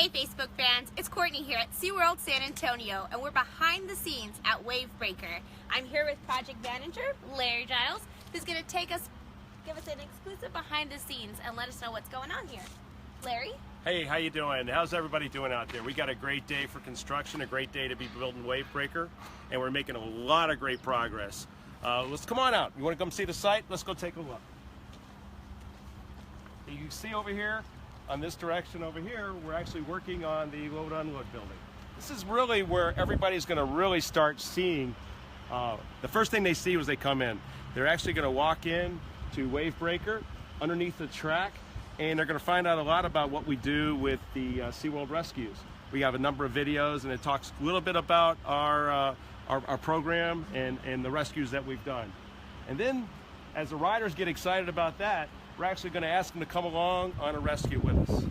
Hey Facebook fans, it's Courtney here at SeaWorld San Antonio, and we're behind the scenes at Wavebreaker. I'm here with project manager Larry Giles, who's going to give us an exclusive behind the scenes and let us know what's going on here. Larry? Hey, how you doing? How's everybody doing out there? We got a great day for construction, a great day to be building Wavebreaker, and we're making a lot of great progress. Let's come on out. You want to come see the site? Let's go take a look. You can see over here, on this direction over here, we're actually working on the load unload building. This is really where everybody's going to really start seeing. The first thing they see as they come in, they're actually going to walk in to Wavebreaker underneath the track, and they're going to find out a lot about what we do with the SeaWorld rescues. We have a number of videos, and it talks a little bit about our program and the rescues that we've done. And then, as the riders get excited about that, we're actually going to ask them to come along on a rescue with us.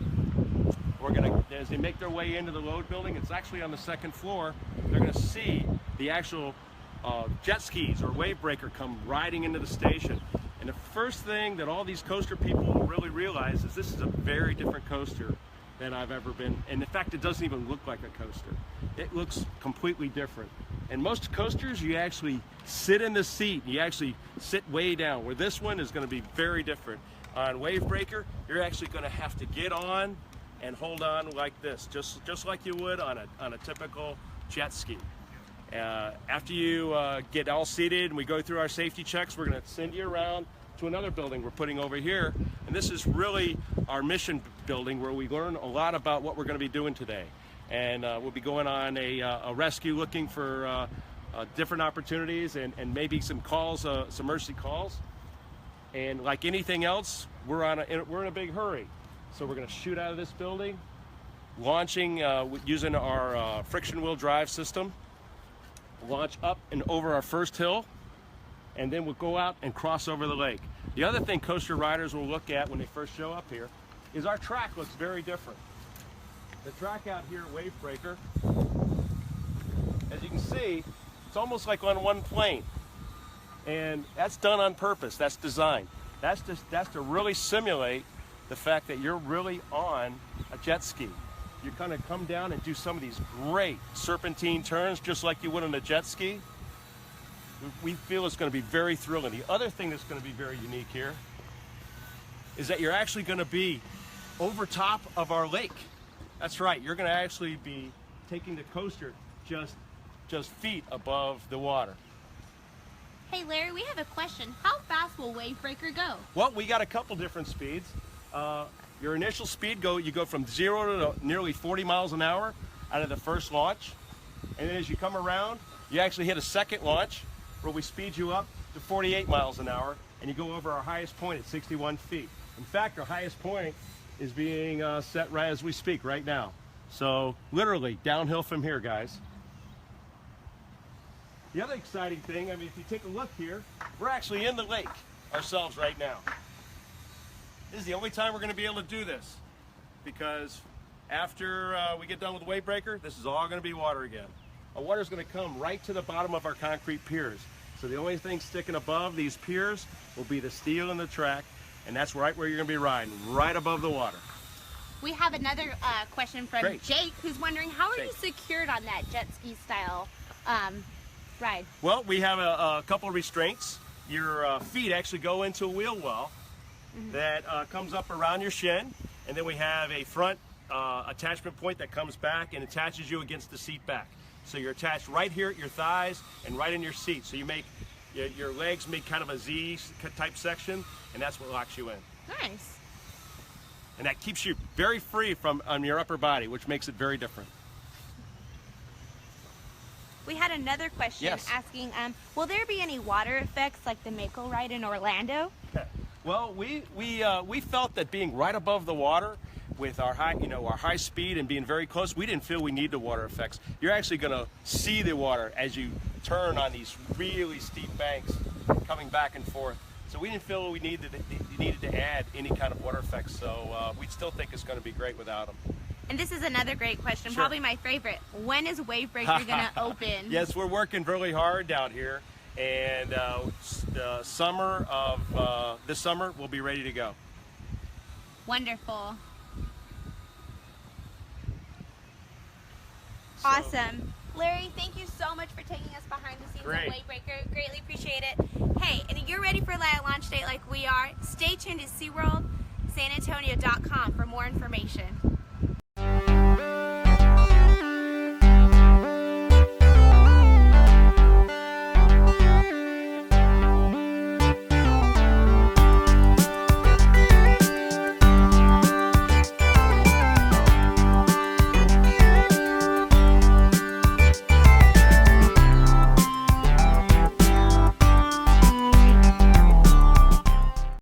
We're going to, as they make their way into the load building, it's actually on the second floor, they're going to see the actual jet skis or Wavebreaker come riding into the station. And the first thing that all these coaster people will really realize is this is a very different coaster than I've ever been. And in fact, it doesn't even look like a coaster. It looks completely different. And most coasters, you actually sit in the seat, you actually sit way down, where this one is going to be very different. On Wavebreaker, you're actually going to have to get on and hold on like this, just like you would on a typical jet ski. After you get all seated and we go through our safety checks, we're going to send you around to another building we're putting over here. And this is really our mission building, where we learn a lot about what we're going to be doing today. And we'll be going on a rescue, looking for different opportunities and maybe some calls, some emergency calls. And like anything else, we're in a big hurry. So we're going to shoot out of this building, launching using our friction wheel drive system, launch up and over our first hill, and then we'll go out and cross over the lake. The other thing coaster riders will look at when they first show up here is our track looks very different. The track out here at Wavebreaker, as you can see, it's almost like on one plane. And that's done on purpose, that's design. That's to really simulate the fact that you're really on a jet ski. You kind of come down and do some of these great serpentine turns just like you would on a jet ski. We feel it's going to be very thrilling. The other thing that's going to be very unique here is that you're actually going to be over top of our lake. That's right, you're going to actually be taking the coaster just feet above the water. Hey Larry, we have a question. How fast will Wavebreaker go? Well, we got a couple different speeds. Your initial speed, you go from 0 to nearly 40 miles an hour out of the first launch. And then as you come around, you actually hit a second launch where we speed you up to 48 miles an hour, and you go over our highest point at 61 feet. In fact, our highest point is being set right as we speak right now. So literally downhill from here, guys. The other exciting thing, I mean, if you take a look here, we're actually in the lake ourselves right now. This is the only time we're going to be able to do this, because after we get done with Wavebreaker, this is all going to be water again. Our water is going to come right to the bottom of our concrete piers. So the only thing sticking above these piers will be the steel and the track, and that's right where you're going to be riding, right above the water. We have another question from Great. Jake, who's wondering, how are Jake, you secured on that jet ski style ride? Well, we have a couple of restraints. Your feet actually go into a wheel well that comes up around your shin, and then we have a front attachment point that comes back and attaches you against the seat back. So you're attached right here at your thighs and right in your seat. So you make your legs make kind of a Z type section, and that's what locks you in. Nice. And that keeps you very free on your upper body, which makes it very different. We had another question asking, will there be any water effects like the Mako ride in Orlando? Well, we felt that being right above the water with our high speed and being very close, we didn't feel we need the water effects. You're actually going to see the water as you turn on these really steep banks coming back and forth. So we didn't feel we needed to add any kind of water effects. So we still think it's going to be great without them. And this is another great question, Sure. probably my favorite. When is Wavebreaker going to open? Yes, we're working really hard down here, and the summer of this summer we'll be ready to go. Wonderful. Awesome. Larry, thank you so much for taking us behind the scenes Great. of Wavebreaker. Greatly appreciate it. Hey, and if you're ready for launch date like we are, stay tuned to SeaWorld San Antonio.com for more information.